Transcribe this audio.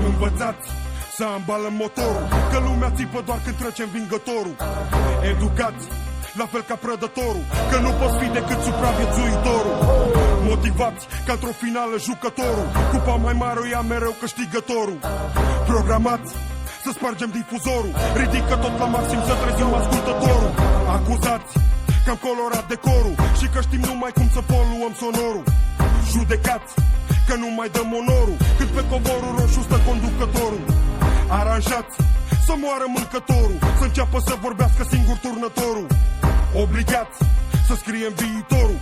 Învățați să ambalăm motorul, că lumea țipă doar când trece învingătorul. Educați la fel ca prădătorul, că nu poți fi decât supraviețuitorul. Motivați ca într-o finală jucătorul, cupa mai mare o ia mereu câștigătorul. Programați să spargem difuzorul, ridică tot la maxim să trezim ascultătorul. Acuzați că am colorat decorul și că știm numai cum să poluăm sonorul. Judecați că nu mai dăm onorul când pe covorul roșu stă conducătorul. Aranjați să moară mâncătorul, să înceapă să vorbească singur turnătorul. Obligați să scriem viitorul,